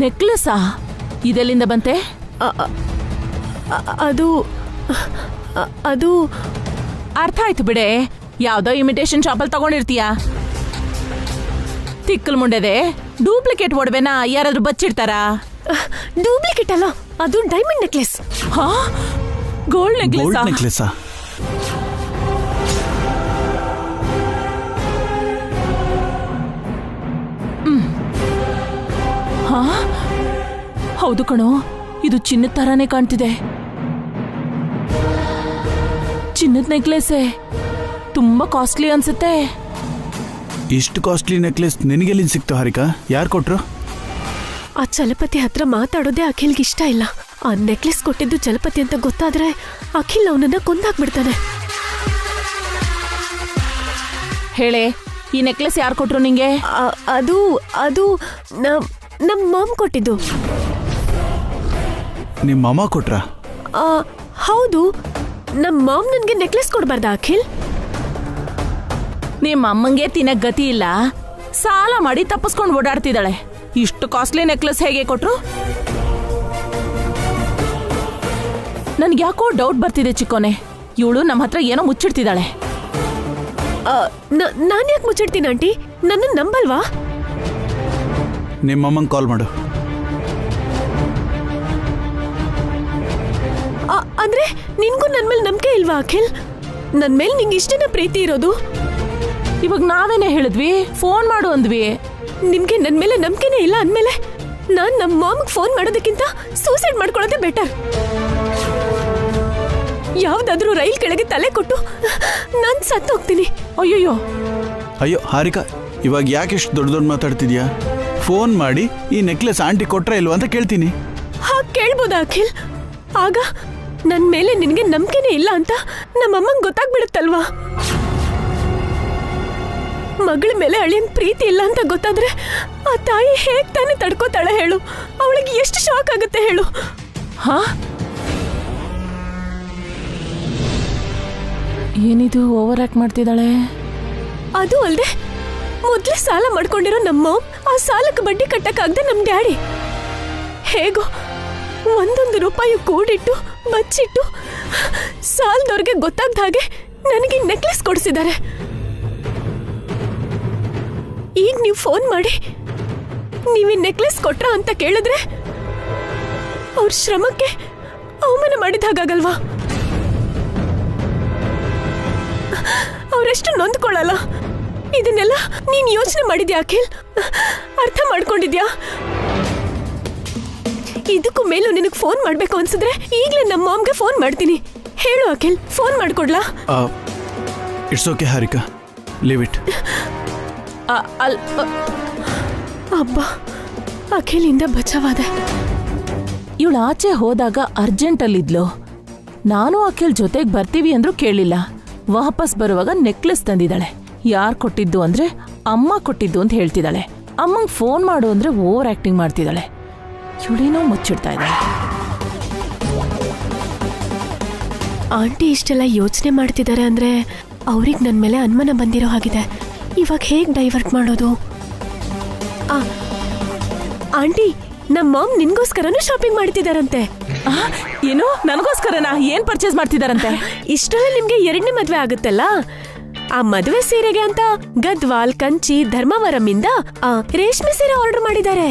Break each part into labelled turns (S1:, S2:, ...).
S1: ನೆಕ್ಲೆಸಾ? ಇದೆಲ್ಲಿಂದ ಬಂತೆ?
S2: ಅದು ಅದು
S1: ಅರ್ಥ ಆಯ್ತು ಬಿಡೆ, ಯಾವ್ದೋ ಇಮಿಟೇಷನ್ ಶಾಪಲ್ಲಿ ತಗೊಂಡಿರ್ತೀಯ. ತಿಕ್ಕಲ್ ಮುಂಡೆದೆ, ಡೂಪ್ಲಿಕೇಟ್ ಒಡವೆನ ಯಾರಾದ್ರೂ ಬಚ್ಚಿಡ್ತಾರಾ?
S2: ಡೂಪ್ಲಿಕೇಟ್ ಅಲ್ಲ, ಅದು ಡೈಮಂಡ್ ನೆಕ್ಲೆಸ್.
S1: ಹಾ, ಗೋಲ್ಡ್ ನೆಕ್ಲೆಸಾ?
S3: ನೆಕ್ಲೆಸಾ?
S1: ಹಾ, ಹೌದು ಕಣೋ, ಇದು ಚಿನ್ನದ ತರಾನೇ ಕಾಣ್ತಿದೆ. ಚಿನ್ನದ ನೆಕ್ಲೆಸೇ, ತುಂಬಾ ಕಾಸ್ಟ್ಲಿ ಅನ್ಸುತ್ತೆ.
S3: ಇಷ್ಟು ಕಾಸ್ಟ್ಲಿ ನೆಕ್ಲೆಸ್ ನಿನಗೆಲ್ಲಿಂದ ಸಿಕ್ತು ಹಾರಿಕಾ? ಯಾರು ಕೊಟ್ರು?
S2: ಆ ಚಲಪತಿ ಹತ್ರ ಮಾತಾಡೋದೇ ಅಖಿಲ್ಗೆ ಇಷ್ಟ ಇಲ್ಲ. ಆ ನೆಕ್ಲೆಸ್ ಕೊಟ್ಟಿದ್ದು ಚಲಪತಿ ಅಂತ ಗೊತ್ತಾದ್ರೆ ಅಖಿಲ್ ಅವನನ್ನ ಕೊಂದಾಕ್ಬಿಡ್ತಾನೆ.
S1: ಹೇಳೆ, ಈ ನೆಕ್ಲೆಸ್ ಯಾರು ಕೊಟ್ರು ನಿಂಗೆ?
S2: ಅದು ಅದು ನಮ್ಮ ಮಾಮ್ ಕೊಟ್ಟಿದ್ದು.
S3: ನಿಮ್ಮ ಅಮ್ಮ ಕೊಟ್ರ?
S2: ಹೌದು, ನಮ್ಮ ಮಾಮ್ ನನ್ಗೆ ನೆಕ್ಲೆಸ್ ಕೊಡ್ಬಾರ್ದಾ ಅಖಿಲ್?
S1: ನಿಮ್ಮ ಅಮ್ಮಂಗೆ ತಿನ್ನಕ್ ಗತಿ ಇಲ್ಲ, ಸಾಲ ಮಾಡಿ ತಪ್ಪಿಸ್ಕೊಂಡು ಓಡಾಡ್ತಿದ್ದಾಳೆ. ಇಷ್ಟು ಕಾಸ್ಟ್ಲಿ ನೆಕ್ಲೆಸ್ ಹೇಗೆ ಕೊಟ್ರು? ನನ್ಗೆ ಯಾಕೋ ಡೌಟ್ ಬರ್ತಿದೆ ಚಿಕ್ಕೋನೆ. ಇವಳು ನಮ್ಮ ಹತ್ರ ಏನೋ ಮುಚ್ಚಿಡ್ತಿದ್ದಾಳೆ.
S2: ನಾನು ಯಾಕೆ ಮುಚ್ಚಿಡ್ತೀನಿ ಆಂಟಿ? ನನ್ನ ನಂಬಲ್ವಾ?
S3: ನಿಮ್ಮಮ್ಮಂಗೆ ಕಾಲ್ ಮಾಡು.
S2: ಅಂದ್ರೆ ನಿನ್ಗೂ ನನ್ ಮೇಲೆ ನಂಬಿಕೆ ಇಲ್ವಾ ಅಖಿಲ್? ನನ್ ಮೇಲೆ ನಿಂಗೆ ಇಷ್ಟನ ಪ್ರೀತಿ ಇರೋದು?
S1: ಇವಾಗ ನಾವೇನೇ ಹೇಳಿದ್ವಿ, ಫೋನ್ ಮಾಡು ಅಂದ್ವಿ.
S2: ನಿಮ್ಗೆ ನನ್ ಮೇಲೆ ನಂಬಿಕೆನೇ ಇಲ್ಲ ಅಂದ್ಮೇಲೆ ನಾನ್ ನಮ್ಮ ಮಾಮ್ಗೆ ಫೋನ್ ಮಾಡೋದಕ್ಕಿಂತ ಸೂಸೈಡ್ ಮಾಡ್ಕೊಳ್ಳೋದೇ ಬೆಟರ್. ಯಾವ್ದಾದ್ರೂ ರೈಲ್ ಕೆಳಗೆ ತಲೆ ಕೊಟ್ಟು ನಾನ್ ಸತ್ತು ಹೋಗ್ತೀನಿ.
S1: ಅಯ್ಯೋ
S3: ಅಯ್ಯೋ ಹಾರಿಕಾ, ಇವಾಗ ಯಾಕೆ ಇಷ್ಟು ದೊಡ್ಡ ದೊಡ್ಡ ಮಾತಾಡ್ತಿದ್ಯಾ? ಫೋನ್ ಮಾಡಿ ಈ ನೆಕ್ಲೆಸ್ ಆಂಟಿ ಕೊಟ್ರ ಇಲ್ವಾ ಅಂತ ಕೇಳ್ತೀನಿ.
S2: ಹಾಗೆ ಕೇಳ್ಬೋದಾ ಅಖಿಲ್? ಆಗ ನನ್ ಮೇಲೆ ನಿನ್ಗೆ ನಂಬಿಕೆನೇ ಇಲ್ಲ ಅಂತ ನಮ್ಮಮ್ಮಂಗೆ ಗೊತ್ತಾಗ್ಬಿಡುತ್ತಲ್ವಾ? ಮಗಳ ಮೇಲೆ ಅಳಿಯನ್ ಪ್ರೀತಿ ಇಲ್ಲ ಅಂತ ಗೊತ್ತಾದ್ರೆ ಆ ತಾಯಿ ಹೇಗ್ ತಾನೇ ತಡ್ಕೋತಾಳೆ ಹೇಳು? ಅವಳಿಗೆ ಎಷ್ಟು ಶಾಕ್ ಆಗುತ್ತೆ ಹೇಳು?
S1: ಹಾ, ಏನಿದು ಓವರ್ ಆಕ್ಟ್ ಮಾಡ್ತಿದ್ದಾಳೆ?
S2: ಅದು ಅಲ್ದೆ ಮೊದ್ಲೇ ಸಾಲ ಮಾಡ್ಕೊಂಡಿರೋ ನಮ್ಮ ಆ ಸಾಲಕ್ಕೆ ಬಡ್ಡಿ ಕಟ್ಟಕ್ಕಾಗದೆ ನಮ್ ಡ್ಯಾಡಿ ಹೇಗೋ ಒಂದೊಂದು ರೂಪಾಯಿ ಕೂಡಿಟ್ಟು ಬಚ್ಚಿಟ್ಟು ಸಾಲದವ್ರಿಗೆ ಗೊತ್ತಾಗ್ದ ಹಾಗೆ ನನಗೆ ನೆಕ್ಲೆಸ್ ಕೊಡಿಸಿದ್ದಾರೆ. ಈಗ ನೀವು ಫೋನ್ ಮಾಡಿ ನೀವೇ ನೆಕ್ಲೆಸ್ ಕೊಟ್ರ ಅಂತ ಕೇಳಿದ್ರೆ ಅವ್ರ ಶ್ರಮಕ್ಕೆ ಅವಮಾನ ಮಾಡಿದ ಹಾಗಾಗಲ್ವಾ? ಅವರೆಷ್ಟು ನೊಂದ್ಕೊಳ್ಳಲ್ಲ. ಇದನ್ನೆಲ್ಲ ನೀನ್ ಯೋಚನೆ ಮಾಡಿದ್ಯಾ ಅಖಿಲ್? ಅರ್ಥ ಮಾಡ್ಕೊಂಡಿದ್ಯಾ? ಇದಕ್ಕೂ ಮೇಲೂ ನಿನಗೆ ಫೋನ್ ಮಾಡ್ಬೇಕು ಅನ್ಸಿದ್ರೆ ಈಗ್ಲೇ ನಮ್ಮ ಮಾಮ್ಗೆ ಫೋನ್ ಮಾಡ್ತೀನಿ. ಹೇಳು ಅಖಿಲ್, ಫೋನ್ ಮಾಡ್ಕೊಡ್ಲಾ?
S3: It's okay Harika, leave it.
S2: ಅಬ್ಬಾ, ಅಖಿಲಿಂದ ಬಚಾವಾದೆ.
S1: ಇವಳು ಆಚೆ ಹೋದಾಗ ಅರ್ಜೆಂಟಲ್ಲಿದ್ಲು. ನಾನು ಅಖಿಲ್ ಜೊತೆಗೆ ಬರ್ತೀವಿ ಅಂದ್ರೂ ಕೇಳಿಲ್ಲ. ವಾಪಸ್ ಬರುವಾಗ ನೆಕ್ಲೆಸ್ ತಂದಿದ್ದಾಳೆ. ಯಾರು ಕೊಟ್ಟಿದ್ದು ಅಂದ್ರೆ ಅಮ್ಮ ಕೊಟ್ಟಿದ್ದು ಅಂತ ಹೇಳ್ತಿದ್ದಾಳೆ. ಅಮ್ಮಂಗೆ ಫೋನ್ ಮಾಡು ಅಂದ್ರೆ ಓವರ್ ಆಕ್ಟಿಂಗ್ ಮಾಡ್ತಿದ್ದಾಳೆ. ಇವಳೇನೋ ಮುಚ್ಚಿಡ್ತಾ ಇದ್ದಾಳೆ.
S2: ಆಂಟಿ ಇಷ್ಟೆಲ್ಲ ಯೋಚನೆ ಮಾಡ್ತಿದ್ದಾರೆ ಅಂದ್ರೆ ಅವ್ರಿಗೆ ನನ್ನ ಮೇಲೆ ಅನುಮಾನ ಬಂದಿರೋ ಹಾಗಿದೆ. ಇವಾಗ ಹೇಗ್ ಡೈವರ್ಟ್ ಮಾಡೋದು? ಆಂಟಿ, ನಮ್ಮ ಮಾಮ್ ನಿನ್ಗೋಸ್ಕರನೂ ಶಾಪಿಂಗ್ ಮಾಡ್ತಿದಾರಂತೆ.
S1: ಏನು, ನನಗೋಸ್ಕರನಾ? ಏನ್ ಪರ್ಚೇಸ್ ಮಾಡ್ತಿದಾರಂತೆ?
S2: ಇಷ್ಟರಲ್ಲಿ ನಿಮ್ಗೆ 2ನೇ ಮದ್ವೆ ಆಗುತ್ತಲ್ಲ, ಆ ಮದುವೆ ಸೀರೆಗೆ ಅಂತ ಗದ್ವಾಲ್, ಕಂಚಿ, ಧರ್ಮವರಂ ಇಂದ ರೇಷ್ಮೆ ಸೀರೆ ಆರ್ಡರ್ ಮಾಡಿದ್ದಾರೆ.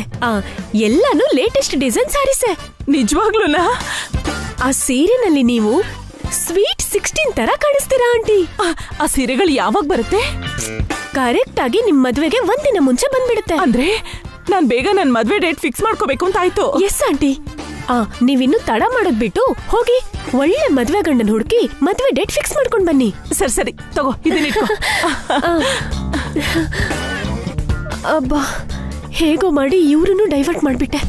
S2: ಎಲ್ಲಾನು ಲೇಟೆಸ್ಟ್ ಡಿಸೈನ್ ಸಾರೀಸೆ.
S1: ನಿಜವಾಗ್ಲೂನಾ?
S2: ಆ ಸೀರೆನಲ್ಲಿ ನೀವು ಸ್ವೀಟ್ 16 ತರ ಕಾಣಿಸ್ತೀರಾ ಆಂಟಿ.
S1: ಆ ಸೀರೆಗಳು ಯಾವಾಗ ಬರುತ್ತೆ?
S2: ಕರೆಕ್ಟ್ ಆಗಿ ನಿಮ್ ಮದ್ವೆಗೆ ಒಂದಿನ ಮುಂಚೆ ಬಂದ್ಬಿಡುತ್ತೆ.
S1: ಅಂದ್ರೆ ನಾನ್ ಬೇಗ ನನ್ ಮದ್ವೆ ಡೇಟ್ ಫಿಕ್ಸ್ ಮಾಡ್ಕೋಬೇಕು ಅಂತ ಆಯ್ತು.
S2: Yes aunty. ನೀವಿನ್ನು ತಡ ಮಾಡೋದ್ ಬಿಟ್ಟು ಹೋಗಿ ಒಳ್ಳೆ ಮದ್ವೆ ಗಂಡನ್ ಹುಡುಕಿ ಮದ್ವೆ ಡೇಟ್ ಫಿಕ್ಸ್ ಮಾಡ್ಕೊಂಡ್ ಬನ್ನಿ.
S1: ಸರಿ ಸರಿ, ತಗೋ ಇದನ್ನ.
S2: ಅಬ್ಬಾ, ಹೇಗೋ ಮಾಡಿ ಇವ್ರನ್ನು ಡೈವರ್ಟ್ ಮಾಡ್ಬಿಟ್ಟೆ.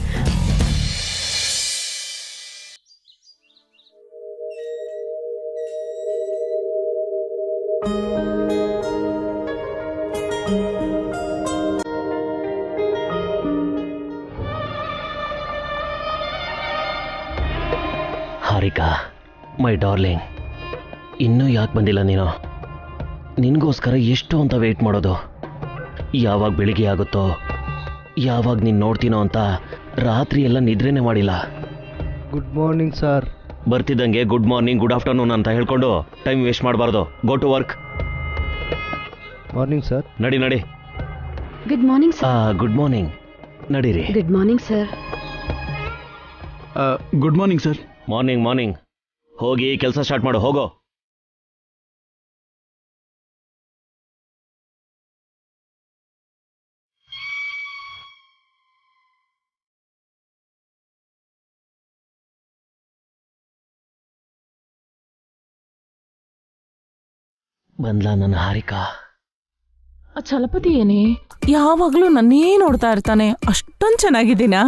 S4: ಹಾರಿಕಾ, ಮೈ ಡಾರ್ಲಿಂಗ್, ಇನ್ನೂ ಯಾಕೆ ಬಂದಿಲ್ಲ ನೀನು? ನಿನಗೋಸ್ಕರ ಎಷ್ಟು ಅಂತ ವೆಯ್ಟ್ ಮಾಡೋದು. ಯಾವಾಗ ಬೆಳಿಗ್ಗೆ ಆಗುತ್ತೋ ಯಾವಾಗ ನೀನು ನೋಡ್ತೀನೋ ಅಂತ ರಾತ್ರಿ ಎಲ್ಲ ನಿದ್ರೆನೇ ಮಾಡಿಲ್ಲ.
S5: Good morning sir.
S4: ಬರ್ತಿದ್ದಂಗೆ ಗುಡ್ ಮಾರ್ನಿಂಗ್, ಗುಡ್ ಆಫ್ಟರ್ನೂನ್ ಅಂತ ಹೇಳ್ಕೊಂಡು ಟೈಮ್ ವೇಸ್ಟ್ ಮಾಡಬಾರ್ದು. Go to work.
S5: Morning sir.
S4: ನಡಿ ನಡಿ.
S6: Good morning sir.
S4: Good morning. ನಡೀರಿ.
S6: Good morning sir.
S3: Good morning sir.
S4: Morning morning. ಹೋಗಿ ಕೆಲಸ ಸ್ಟಾರ್ಟ್ ಮಾಡು, ಹೋಗೋ. ಬಂದ್ಲಾ ನನ್ನ ಹಾರಿಕಾ?
S1: ಆ ಚಲಪತಿ ಏನೇ ಯಾವಾಗ್ಲೂ ನನ್ನೇ ನೋಡ್ತಾ ಇರ್ತಾನೆ, ಅಷ್ಟೊಂದ್ ಚೆನ್ನಾಗಿದ್ದೀನಾ?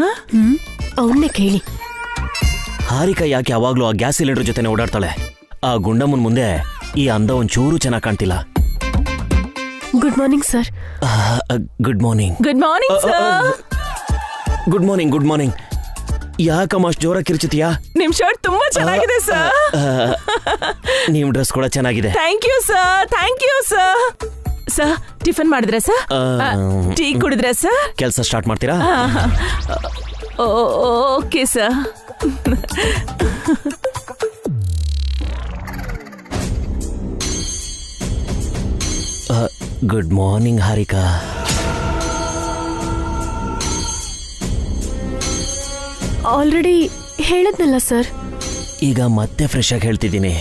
S2: ಅವನ್ನೇ ಕೇಳಿ.
S4: ಹಾರಿಕಾ ಯಾಕೆ ಯಾವಾಗ್ಲೂ ಆ ಗ್ಯಾಸ್ ಸಿಲಿಂಡರ್ ಜೊತೆನೆ ಓಡಾಡ್ತಾಳೆ? ಆ ಗುಂಡಮ್ಮನ್ ಮುಂದೆ ಈ ಅಂದ ಒಂಚೂರು ಚೆನ್ನಾಗಿ ಕಾಣ್ತಿಲ್ಲ.
S2: Good morning sir.
S4: Good morning.
S1: Good morning sir.
S4: Good morning. Good morning. ಯಾಕಮ್ಮ ಅಷ್ಟು ಜೋರ ಕಿರ್ಚಿತೀಯಾ?
S1: ನಿಮ್ ಶರ್ಟ್ ತುಂಬಾ ಚೆನ್ನಾಗಿದೆ ಸರ್.
S4: ನಿಮ್ ಡ್ರೆಸ್ ಕೂಡ ಚೆನ್ನಾಗಿದೆ.
S1: Thank you sir. Thank you sir. Sir tiffin ಮಾಡಿದ್ರೆ ಸರ್? ಟೀ ಕುಡಿದ್ರೆ ಸರ್?
S4: ಕೆಲಸ ಸ್ಟಾರ್ಟ್ ಮಾಡ್ತೀರಾ?
S1: Okay sir.
S4: Good morning Harika.
S2: Already ಹೇಳದ್ನಲ್ಲ ಸರ್.
S4: ಈಗ ಮತ್ತೆ ಫ್ರೆಶ್ ಆಗಿ ಹೇಳ್ತಿದ್ದೀನಿ.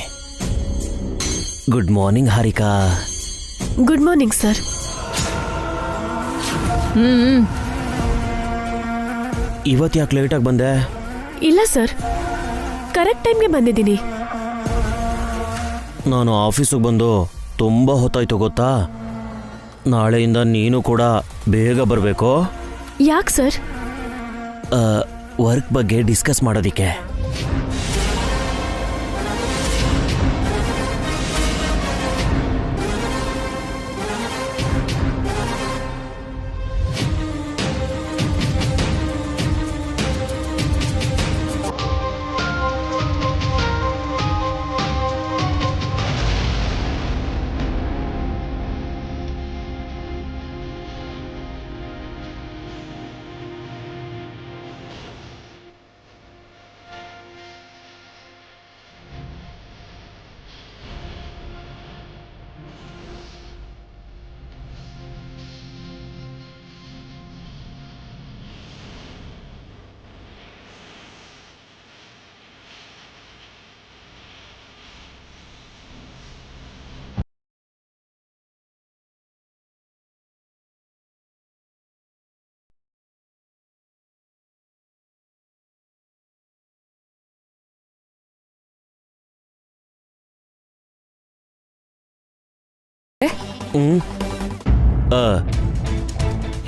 S4: Good morning Harika.
S2: Good morning sir.
S4: ಇವತ್ತು ಯಾಕೆ ಲೇಟಾಗಿ ಬಂದೆ?
S2: ಇಲ್ಲ ಸರ್, ಕರೆಕ್ಟ್ ಟೈಮ್ಗೆ ಬಂದಿದ್ದೀನಿ.
S4: ನಾನು ಆಫೀಸಿಗೆ ಬಂದು ತುಂಬ ಹೊತ್ತಾಯ್ತು ಗೊತ್ತಾ? ನಾಳೆಯಿಂದ ನೀನು ಕೂಡ ಬೇಗ ಬರಬೇಕು.
S2: ಯಾಕೆ ಸರ್?
S4: ವರ್ಕ್ ಬಗ್ಗೆ ಡಿಸ್ಕಸ್ ಮಾಡೋದಿಕ್ಕೆ.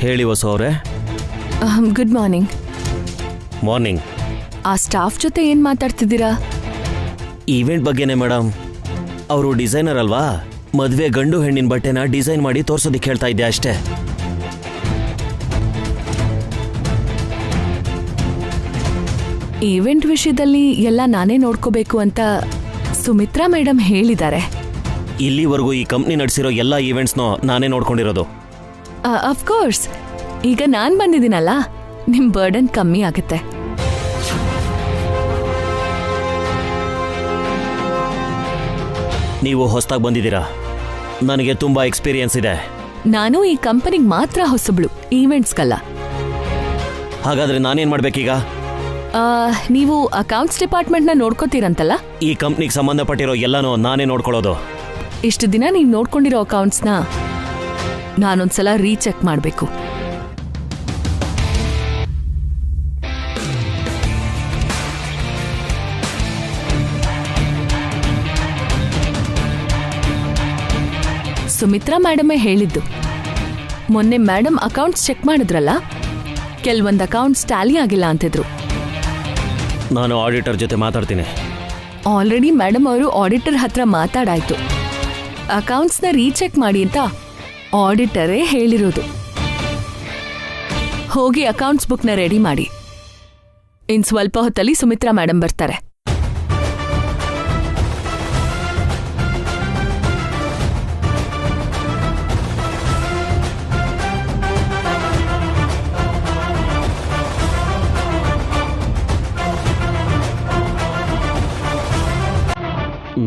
S4: ಹೇಳಿ ವಸು ಅವರೇ.
S6: Good morning.
S4: ಮಾರ್ನಿಂಗ್.
S6: ಆ ಸ್ಟಾಫ್ ಜೊತೆ ಏನ್ ಮಾತಾಡ್ತಿದ್ದೀರಾ?
S4: ಈವೆಂಟ್ ಬಗ್ಗೆನೇ ಮೇಡಮ್. ಅವರು ಡಿಸೈನರ್ ಅಲ್ವಾ, ಮದುವೆ ಗಂಡು ಹೆಣ್ಣಿನ ಬಟ್ಟೆನ ಡಿಸೈನ್ ಮಾಡಿ ತೋರ್ಸೋದಿಕ್ಕೆ ಹೇಳ್ತಾ ಇದ್ದೆ ಅಷ್ಟೇ.
S6: ಈವೆಂಟ್ ವಿಷಯದಲ್ಲಿ ಎಲ್ಲ ನಾನೇ ನೋಡ್ಕೋಬೇಕು ಅಂತ ಸುಮಿತ್ರಾ ಮೇಡಮ್ ಹೇಳಿದ್ದಾರೆ.
S4: ಇಲ್ಲಿವರೆಗೂ ಈ ಕಂಪ್ನಿ ನಡೆಸಿರೋ ಎಲ್ಲ ಈವೆಂಟ್ಸ್ನೂ ನಾನೇ ನೋಡ್ಕೊಂಡಿರೋದು.
S6: ಅಫ್ಕೋರ್ಸ್, ಈಗ ನಾನ್ ಬಂದಿದ್ದೀನಲ್ಲ, ನಿಮ್ ಬರ್ಡನ್ ಕಮ್ಮಿ ಆಗುತ್ತೆ.
S4: ನೀವು ಹೊಸದಾಗಿ ಬಂದಿದ್ದೀರಾ, ನನಗೆ ತುಂಬಾ ಎಕ್ಸ್ಪೀರಿಯನ್ಸ್ ಇದೆ.
S6: ನಾನು ಈ ಕಂಪನಿಗೆ ಮಾತ್ರ ಹೊಸಬ್ಳು, ಈವೆಂಟ್ಸ್ಗಲ್ಲ.
S4: ಹಾಗಾದ್ರೆ ನಾನೇನ್ ಮಾಡ್ಬೇಕೀಗ?
S6: ನೀವು ಅಕೌಂಟ್ಸ್ ಡಿಪಾರ್ಟ್ಮೆಂಟ್ನ ನೋಡ್ಕೋತೀರಂತಲ್ಲ?
S4: ಈ ಕಂಪ್ನಿಗೆ ಸಂಬಂಧಪಟ್ಟಿರೋ ಎಲ್ಲನೂ ನಾನೇ ನೋಡ್ಕೊಳ್ಳೋದು.
S6: ಇಷ್ಟು ದಿನ ನೀವು ನೋಡ್ಕೊಂಡಿರೋ ಅಕೌಂಟ್ಸ್ನ ನಾನೊಂದ್ಸಲ ರೀಚೆಕ್ ಮಾಡಬೇಕು. ಸುಮಿತ್ರಾ ಮೇಡಮೇ ಹೇಳಿದ್ದು. ಮೊನ್ನೆ ಮೇಡಮ್ ಅಕೌಂಟ್ಸ್ ಚೆಕ್ ಮಾಡಿದ್ರಲ್ಲ, ಕೆಲವೊಂದು ಅಕೌಂಟ್ಸ್ ಟ್ಯಾಲಿ ಆಗಿಲ್ಲ ಅಂತಿದ್ರು.
S4: ನಾನು ಆಡಿಟರ್ ಜೊತೆ ಮಾತಾಡ್ತೀನಿ.
S6: ಆಲ್ರೆಡಿ ಮೇಡಮ್ ಅವರು ಆಡಿಟರ್ ಹತ್ರ ಮಾತಾಡಾಯ್ತು. ಅಕೌಂಟ್ಸ್ನ ರೀಚೆಕ್ ಮಾಡಿ ಅಂತ ಆಡಿಟರೇ ಹೇಳಿರೋದು. ಹೋಗಿ ಅಕೌಂಟ್ಸ್ ಬುಕ್ನ ರೆಡಿ ಮಾಡಿ. ಇನ್ ಸ್ವಲ್ಪ ಹೊತ್ತಲ್ಲಿ ಸುಮಿತ್ರಾ ಮೇಡಮ್ ಬರ್ತಾರೆ.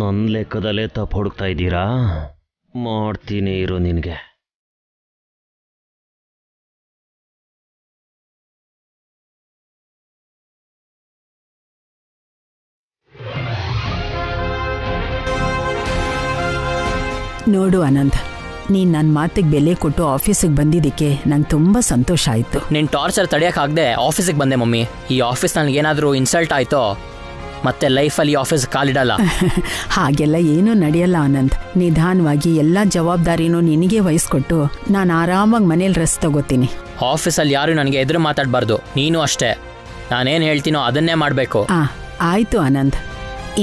S4: ನನ್ನ ಲೆಕ್ಕದಲ್ಲೇ ತಪ್ಪು ಹುಡುಕ್ತಾ ಇದ್ದೀರಾ? ಮಾಡ್ತೀನಿ ಇರು ನಿನಗೆ.
S7: ನೋಡು ಆನಂದ್, ನೀನು ನನ್ನ ಮಾತಿಗೆ ಬೆಲೆ ಕೊಟ್ಟು ಆಫೀಸಿಗೆ ಬಂದಿದ್ದಕ್ಕೆ ನಂಗೆ ತುಂಬ ಸಂತೋಷ ಆಯಿತು.
S8: ನಿನ್ನ ಟಾರ್ಚರ್ ತಡೆಯೋಕ್ಕಾಗದೆ ಆಫೀಸಿಗೆ ಬಂದೆ ಮಮ್ಮಿ. ಈ ಆಫೀಸ್ ನನಗೇನಾದರೂ ಇನ್ಸಲ್ಟ್ ಆಯಿತೋ ಮತ್ತೆ ಲೈಫಲ್ಲಿ ಆಫೀಸ್ ಕಾಲಿಡಲ್ಲ.
S7: ಹಾಗೆಲ್ಲ ಏನೂ ನಡೆಯಲ್ಲ ಆನಂದ್. ನಿಧಾನವಾಗಿ ಎಲ್ಲ ಜವಾಬ್ದಾರಿನೂ ನಿನಗೆ ವಹಿಸ್ಕೊಟ್ಟು ನಾನು ಆರಾಮಾಗಿ ಮನೇಲಿ ರೆಸ್ಟ್ ತಗೋತೀನಿ.
S8: ಆಫೀಸಲ್ಲಿ ಯಾರು ನನಗೆ ಎದುರು ಮಾತಾಡಬಾರ್ದು. ನೀನು ಅಷ್ಟೇ, ನಾನೇನು ಹೇಳ್ತೀನೋ ಅದನ್ನೇ ಮಾಡಬೇಕು.
S7: ಆಯಿತು ಆನಂದ್,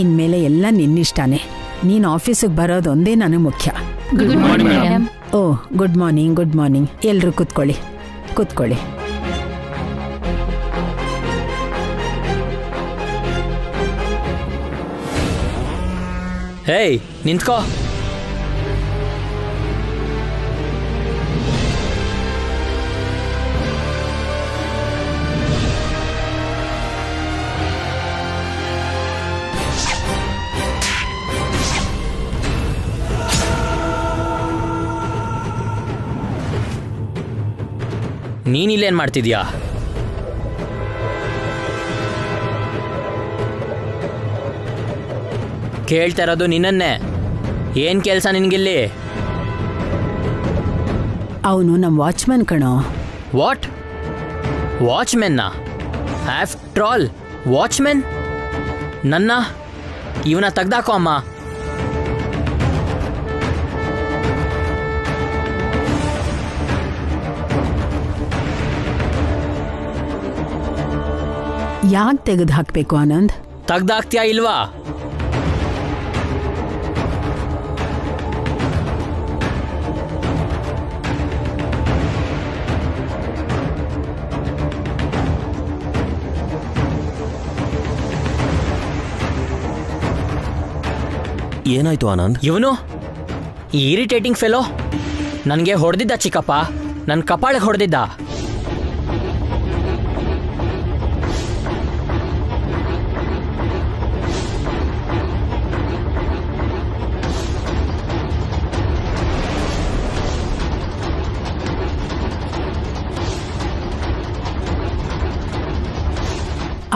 S7: ಇನ್ಮೇಲೆ ಎಲ್ಲ ನಿನ್ನಿಷ್ಟಾನೆ. ನೀನು ಆಫೀಸಿಗೆ ಬರೋದೊಂದೇ ನನಗೆ ಮುಖ್ಯ. ಓ ಗುಡ್ ಮಾರ್ನಿಂಗ್. Good morning. ಎಲ್ಲರೂ ಕೂತ್ಕೊಳ್ಳಿ ಕೂತ್ಕೊಳ್ಳಿ.
S8: ಹೇಯ್ ನಿಂತ್ಕೋ. ನೀನಿಲ್ಲೇನು ಮಾಡ್ತಿದ್ಯಾ? ಕೇಳ್ತಾ ಇರೋದು ನಿನ್ನನ್ನೇ. ಏನು ಕೆಲಸ ನಿನಗಿಲ್ಲಿ?
S7: ಅವನು ನಮ್ಮ ವಾಚ್ಮನ್ ಕಣೋ.
S8: ವಾಟ್? ವಾಚ್ಮೆನ್ನ? After all watchmen? ಇವನ ತೆಗ್ದಾಕೋ ಅಮ್ಮ.
S7: ಯಾಕೆ ತೆಗೆದು ಹಾಕಬೇಕು ಆನಂದ್?
S8: ತೆಗ್ದಾಕ್ತೀಯಾ ಇಲ್ವಾ?
S4: ಏನಾಯ್ತು ಆನಂದ್?
S8: ಇವನು ಈ ಇರಿಟೇಟಿಂಗ್ ಫೆಲೋ ನನಗೆ ಹೊಡೆದಿದ್ದ ಚಿಕ್ಕಪ್ಪ. ನನ್ನ ಕಪಾಳಿಗೆ ಹೊಡೆದಿದ್ದ.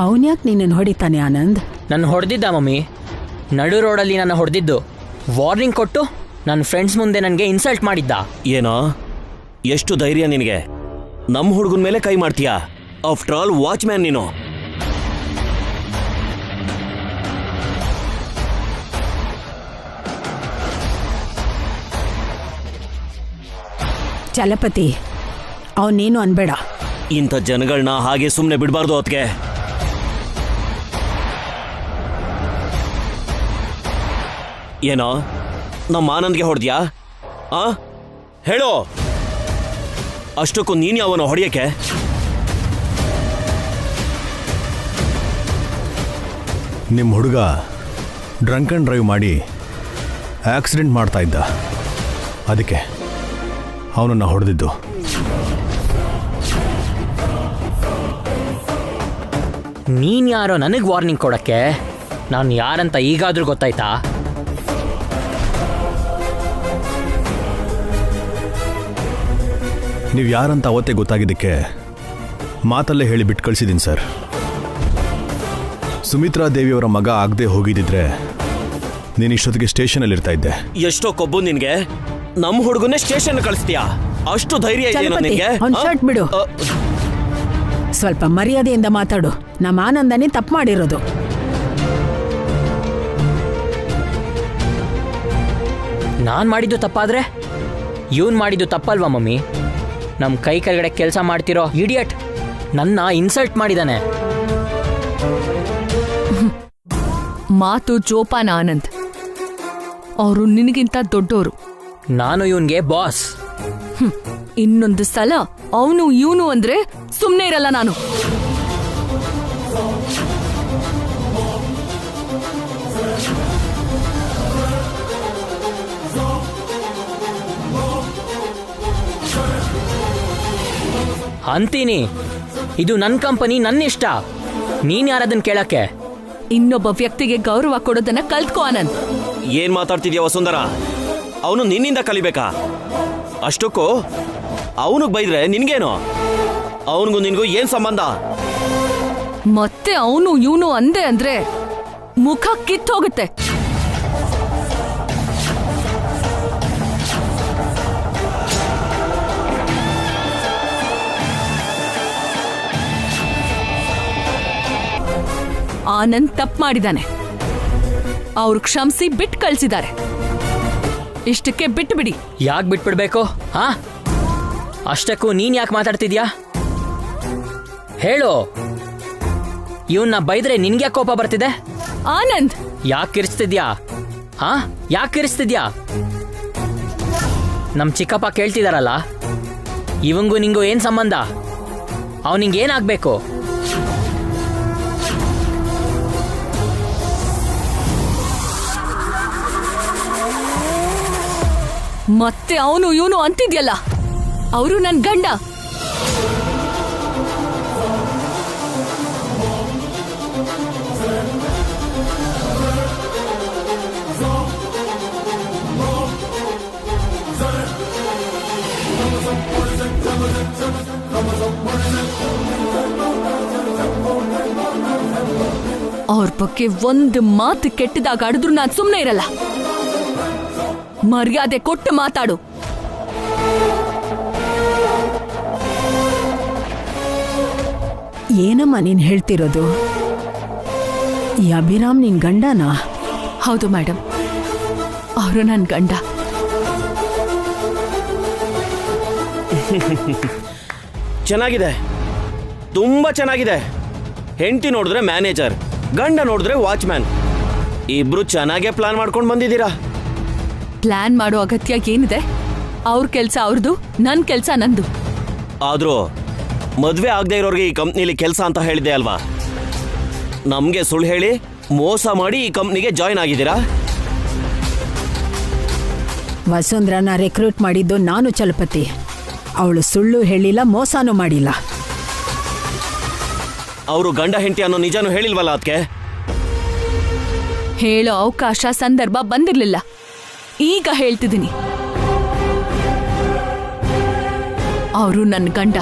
S7: ಅವನ್ಯಾಕೆ ನಿನ್ನನ್ನು ಹೊಡಿತಾನೆ ಆನಂದ್?
S8: ನನ್ನ ಹೊಡೆದಿದ್ದ ಮಮ್ಮಿ. ನಡು ರೋಡಲ್ಲಿ ನನ್ನ ಹೊಡೆದಿದ್ದು. ವಾರ್ನಿಂಗ್ ಕೊಟ್ಟು ನನ್ನ ಫ್ರೆಂಡ್ಸ್ ಮುಂದೆ ನನಗೆ ಇನ್ಸಲ್ಟ್ ಮಾಡಿದ್ದ.
S4: ಏನೋ ಎಷ್ಟು ಧೈರ್ಯ ನಿನಗೆ? ನಮ್ಮ ಹುಡುಗನ ಮೇಲೆ ಕೈ ಮಾಡ್ತೀಯಾ? ಆಫ್ಟರ್ ಆಲ್ ವಾಚ್ಮ್ಯಾನ್ ನೀನು.
S7: ಚಲಪತಿ, ಅವನೇನು ಅನ್ಬೇಡ.
S4: ಇಂಥ ಜನಗಳನ್ನ ಹಾಗೆ ಸುಮ್ಮನೆ ಬಿಡಬಾರ್ದು. ಅದಕ್ಕೆ ಏನೋ ನಮ್ಮ ಆನಂದ್ಗೆ ಹೊಡೆದ್ಯಾ? ಹೇಳೋ. ಅಷ್ಟಕ್ಕೂ ನೀನು ಅವನು ಹೊಡೆಯಕ್ಕೆ?
S9: ನಿಮ್ಮ ಹುಡುಗ ಡ್ರಂಕ್ ಆ್ಯಂಡ್ ಡ್ರೈವ್ ಮಾಡಿ ಆಕ್ಸಿಡೆಂಟ್ ಮಾಡ್ತಾ ಇದ್ದ, ಅದಕ್ಕೆ ಅವನನ್ನು ಹೊಡೆದಿದ್ದು.
S8: ನೀನು ಯಾರೋ ನನಗೆ ವಾರ್ನಿಂಗ್ ಕೊಡಕ್ಕೆ? ನಾನು ಯಾರಂತ ಈಗಾದರೂ ಗೊತ್ತಾಯ್ತಾ?
S9: ನೀವು ಯಾರಂತ ಅವತ್ತೇ ಗೊತ್ತಾಗಿದ್ದಕ್ಕೆ ಮಾತಲ್ಲೇ ಹೇಳಿ ಬಿಟ್ಟು ಕಳಿಸಿದ್ದೀನಿ ಸರ್. ಸುಮಿತ್ರಾ ದೇವಿಯವರ ಮಗ ಆಗದೆ ಹೋಗಿದ್ದಿದ್ರೆ ನೀನು ಇಷ್ಟೊತ್ತಿಗೆ ಸ್ಟೇಷನಲ್ಲಿ ಇರ್ತಾ ಇದ್ದೆ.
S4: ಎಷ್ಟೋ ಕೊಬ್ಬು ನಿನಗೆ. ನಮ್ಮ ಹುಡುಗನೇ ಸ್ಟೇಷನ್ ಕಳಿಸ್ತೀಯಾ? ಅಷ್ಟು ಧೈರ್ಯ ಇದೆಯೋ ನಿನಗೆ?
S7: ಅವ್ನು ಶರ್ಟ್ ಬಿಡು. ಸ್ವಲ್ಪ ಮರ್ಯಾದೆಯಿಂದ ಮಾತಾಡು. ನಮ್ಮ ಆನಂದನೇ ತಪ್ಪು ಮಾಡಿರೋದು.
S8: ನಾನು ಮಾಡಿದ್ದು ತಪ್ಪಾದ್ರೆ ಇವನು ಮಾಡಿದ್ದು ತಪ್ಪಲ್ವಾ ಮಮ್ಮಿ? ನಮ್ಮ ಕೈ ಕೆಳಗಡೆ ಕೆಲಸ ಮಾಡ್ತಿರೋ ಇಡಿಯಟ್ ನನ್ನ ಇನ್ಸಲ್ಟ್ ಮಾಡಿದಾನೆ.
S6: ಮಾತು ಜೋಪಾನ ಆನಂದ್. ಅವರು ನಿನಗಿಂತ ದೊಡ್ಡೋರು.
S8: ನಾನು ಇವನ್ಗೆ ಬಾಸ್.
S6: ಇನ್ನೊಂದು ಸಲ ಅವನು ಇವನು ಅಂದ್ರೆ ಸುಮ್ಮನೆ ಇರಲ್ಲ ನಾನು.
S8: ಅಂತೀನಿ, ಇದು ನನ್ನ ಕಂಪನಿ, ನನ್ನ ಇಷ್ಟ. ನೀನ್ ಯಾರದನ್ನ ಕೇಳಕ್ಕೆ?
S6: ಇನ್ನೊಬ್ಬ ವ್ಯಕ್ತಿಗೆ ಗೌರವ ಕೊಡೋದನ್ನ ಕಲ್ತ್ಕೋ ಆನಂದ್.
S4: ಏನ್ ಮಾತಾಡ್ತಿದ್ಯಾ ವಸುಂಧರಾ? ಅವನು ನಿನ್ನಿಂದ ಕಲಿಬೇಕಾ? ಅಷ್ಟಕ್ಕೂ ಅವನಿಗೆ ಬೈದ್ರೆ ನಿನ್ಗೇನು? ಅವನಿಗೂ ನಿನ್ಗೂ ಏನ್ ಸಂಬಂಧ?
S6: ಮತ್ತೆ ಅವನು ಇವನು ಅಂದೆ ಅಂದ್ರೆ ಮುಖ ಕಿತ್ತೋಗುತ್ತೆ. ಆನಂದ್ ತಪ್ಪು ಮಾಡಿದಾನೆ. ಅವ್ರು ಕ್ಷಮಿಸಿ ಬಿಟ್ಟು ಕಳ್ಸಿದ್ದಾರೆ. ಇಷ್ಟಕ್ಕೆ ಬಿಟ್ಟು ಬಿಡಿ.
S8: ಯಾಕೆ ಬಿಟ್ಬಿಡ್ಬೇಕು? ಹಾ, ಅಷ್ಟಕ್ಕೂ ನೀನ್ ಯಾಕೆ ಮಾತಾಡ್ತಿದ್ಯಾ? ಹೇಳು. ಇವನ್ನ ಬೈದ್ರೆ ನಿನ್ಗೆ ಕೋಪ ಬರ್ತಿದೆ?
S6: ಆನಂದ್,
S8: ಯಾಕೆ ಕಿರಿಸ್ತಿದ್ಯಾ? ಹಾ, ಯಾಕೆ ಕಿರಿಸ್ತಿದ್ಯಾ? ನಮ್ ಚಿಕ್ಕಪ್ಪ ಕೇಳ್ತಿದಾರಲ್ಲ, ಇವಂಗೂ ನಿಂಗೂ ಏನ್ ಸಂಬಂಧ? ಅವನಿಂಗ್ ಏನಾಗ್ಬೇಕು?
S6: ಮತ್ತೆ ಅವನು ಇವನು ಅಂತಿದ್ಯಲ್ಲ, ಅವರು ನನ್ ಗಂಡ. ಅವ್ರ ಬಗ್ಗೆ ಒಂದು ಮಾತು ಕೆಟ್ಟದಾಗ ಆಡಿದ್ರು ನಾನು ಸುಮ್ಮನೆ ಇರಲ್ಲ. ಮರ್ಯಾದೆ ಕೊಟ್ಟು ಮಾತಾಡು.
S7: ಏನಮ್ಮ ನೀನ್ ಹೇಳ್ತಿರೋದು? ಈ ಅಭಿರಾಮ್ ನಿನ್ ಗಂಡನಾ?
S6: ಹೌದು ಮೇಡಮ್, ಅವರು ನನ್ನ ಗಂಡ.
S4: ಚೆನ್ನಾಗಿದೆ, ತುಂಬಾ ಚೆನ್ನಾಗಿದೆ. ಹೆಂಡತಿ ನೋಡಿದ್ರೆ ಮ್ಯಾನೇಜರ್, ಗಂಡ ನೋಡಿದ್ರೆ ವಾಚ್ಮ್ಯಾನ್. ಇಬ್ರು ಚೆನ್ನಾಗೇ ಪ್ಲಾನ್ ಮಾಡ್ಕೊಂಡು ಬಂದಿದ್ದೀರಾ.
S6: ಪ್ಲಾನ್ ಮಾಡೋ ಅಗತ್ಯ ಏನಿದೆ? ಅವ್ರ ಕೆಲ್ಸ ಅವ್ರದ್ದು, ನನ್ ಕೆಲ್ಸ ನಂದು.
S4: ಆದ್ರೂ ಮದ್ವೆ ಆಗದೆ ಇರೋರಿಗೆ ಈ ಕಂಪ್ನಿಲಿ ಕೆಲಸ ಅಂತ ಹೇಳಿದೆ ಅಲ್ವಾ? ನಮ್ಗೆ ಸುಳ್ಳು ಹೇಳಿ ಮೋಸ ಮಾಡಿ ಈ ಕಂಪ್ನಿಗೆ ಜಾಯ್ನ್ ಆಗಿದ್ದೀರಾ.
S7: ವಸುಂಧರನ ರೆಕ್ರೂಟ್ ಮಾಡಿದ್ದು ನಾನು ಚಲಪತಿ. ಅವಳು ಸುಳ್ಳು ಹೇಳಿಲ್ಲ, ಮೋಸನೂ ಮಾಡಿಲ್ಲ.
S4: ಅವರು ಗಂಡ ಹೆಂಡತಿ ಅನ್ನೋ ನಿಜಾನು ಹೇಳಿಲ್ವಲ್ಲ ಅದಕ್ಕೆ?
S6: ಹೇಳೋ ಅವಕಾಶ ಸಂದರ್ಭ ಬಂದಿರ್ಲಿಲ್ಲ. ಈಗ ಹೇಳ್ತಿದ್ದೀನಿ, ಅವರು ನನ್ನ ಗಂಡ.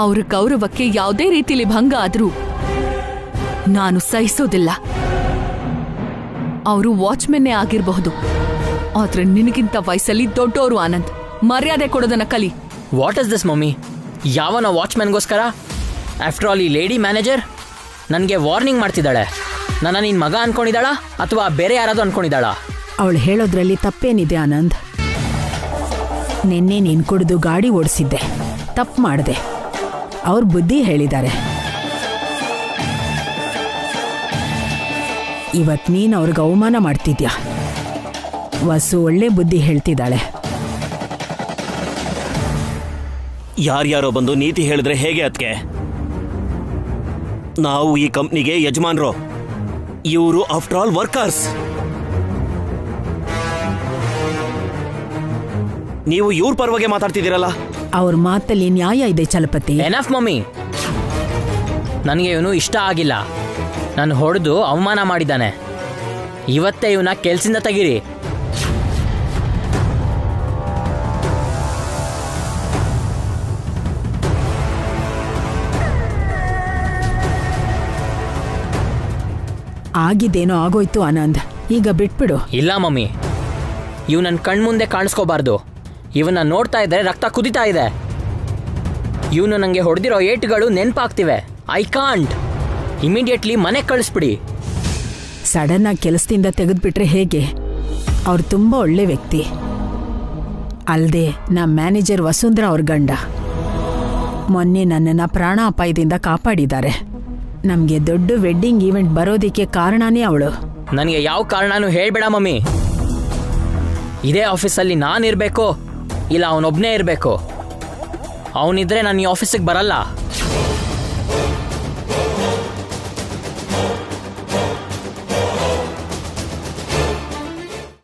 S6: ಅವ್ರ ಗೌರವಕ್ಕೆ ಯಾವುದೇ ರೀತಿಲಿ ಭಂಗ ಆದ್ರೂ ನಾನು ಸಹಿಸೋದಿಲ್ಲ. ಅವರು ವಾಚ್ಮೆನ್ನೇ ಆಗಿರಬಹುದು, ಆದ್ರೆ ನಿನಗಿಂತ ವಯಸ್ಸಲ್ಲಿ ದೊಡ್ಡೋರು. ಆನಂದ್, ಮರ್ಯಾದೆ ಕೊಡೋದನ್ನ ಕಲಿ.
S8: What is this mummy? ಯಾವನ ವಾಚ್ಮ್ಯಾನ್ಗೋಸ್ಕರ? ಆಫ್ಟರ್ ಆಲ್ ಈ ಲೇಡಿ ಮ್ಯಾನೇಜರ್ ನನಗೆ ವಾರ್ನಿಂಗ್ ಮಾಡ್ತಿದ್ದಾಳೆ. ನನ್ನ ನಿನ್ನ ಮಗ ಅನ್ಕೊಂಡಿದ್ದಾಳ ಅಥವಾ ಬೇರೆ ಯಾರಾದರೂ ಅನ್ಕೊಂಡಿದ್ದಾಳ?
S7: ಅವಳು ಹೇಳೋದ್ರಲ್ಲಿ ತಪ್ಪೇನಿದೆ ಆನಂದ್? ನಿನ್ನೆ ನೀನು ಕುಡಿದು ಗಾಡಿ ಓಡಿಸಿದ್ದೆ, ತಪ್ಪು ಮಾಡಿದೆ. ಅವ್ರ ಬುದ್ಧಿ ಹೇಳಿದ್ದಾರೆ. ಇವತ್ತು ನೀನು ಅವ್ರಿಗೆ ಅವಮಾನ ಮಾಡ್ತಿದ್ಯಾ. ವಸು ಒಳ್ಳೆ ಬುದ್ಧಿ ಹೇಳ್ತಿದ್ದಾಳೆ.
S4: ಯಾರ್ಯಾರೋ ಬಂದು ನೀತಿ ಹೇಳಿದ್ರೆ ಹೇಗೆ ಅದಕ್ಕೆ? ನಾವು ಈ ಕಂಪ್ನಿಗೆ ಯಜಮಾನ್ರು, ಇವರು ಆಫ್ಟರ್ ಆಲ್ ವರ್ಕರ್ಸ್. ನೀವು ಇವ್ರ ಪರವಾಗಿ ಮಾತಾಡ್ತಿದ್ದೀರಲ್ಲ?
S7: ಅವ್ರ ಮಾತಲ್ಲಿ ನ್ಯಾಯ ಇದೆ ಚಲಪತಿ.
S8: ಎನಫ್ ಮಮ್ಮಿ, ನನಗೆ ಇವನು ಇಷ್ಟ ಆಗಿಲ್ಲ. ನಾನು ಹೊಡೆದು ಅವಮಾನ ಮಾಡಿದ್ದಾನೆ. ಇವತ್ತೇ ಇವನ ಕೆಲ್ಸದಿಂದ ತೆಗೀರಿ.
S7: ಆಗಿದ್ದೇನೋ ಆಗೋಯ್ತು ಆನಂದ್, ಈಗ ಬಿಟ್ಬಿಡು.
S8: ಇಲ್ಲ ಮಮ್ಮಿ, ಇವ್ ನನ್ನ ಕಣ್ಮುಂದೆ ಕಾಣಿಸ್ಕೋಬಾರ್ದು. ಇವನ್ನ ನೋಡ್ತಾ ಇದ್ದರೆ ರಕ್ತ ಕುದಿತಾ ಇದೆ. ಇವನು ನನಗೆ ಹೊಡೆದಿರೋ ಏಟುಗಳು ನೆನಪಾಗ್ತಿವೆ. I can't. ಇಮಿಡಿಯೇಟ್ಲಿ ಮನೆಗೆ ಕಳಿಸ್ಬಿಡಿ.
S7: ಸಡನ್ ಆಗಿ ಕೆಲಸದಿಂದ ತೆಗೆದ್ಬಿಟ್ರೆ ಹೇಗೆ? ಅವ್ರು ತುಂಬ ಒಳ್ಳೆ ವ್ಯಕ್ತಿ. ಅಲ್ಲದೆ ನಮ್ಮ ಮ್ಯಾನೇಜರ್ ವಸುಂಧರಾ ಅವ್ರ ಗಂಡ. ಮೊನ್ನೆ ನನ್ನನ್ನು ಪ್ರಾಣಾಪಾಯದಿಂದ ಕಾಪಾಡಿದ್ದಾರೆ. ನಮಗೆ ದೊಡ್ಡ ವೆಡ್ಡಿಂಗ್ ಈವೆಂಟ್ ಬರೋದಕ್ಕೆ ಕಾರಣನೇ ಅವಳು.
S8: ನನಗೆ ಯಾವ ಕಾರಣನೂ ಹೇಳ್ಬೇಡ ಮಮ್ಮಿ. ಇದೇ ಆಫೀಸಲ್ಲಿ ನಾನಿರಬೇಕು ಇಲ್ಲ ಅವನೊಬ್ಬನೇ ಇರಬೇಕು. ಅವನಿದ್ರೆ ನಾನು ಈ ಆಫೀಸಿಗೆ ಬರಲ್ಲ.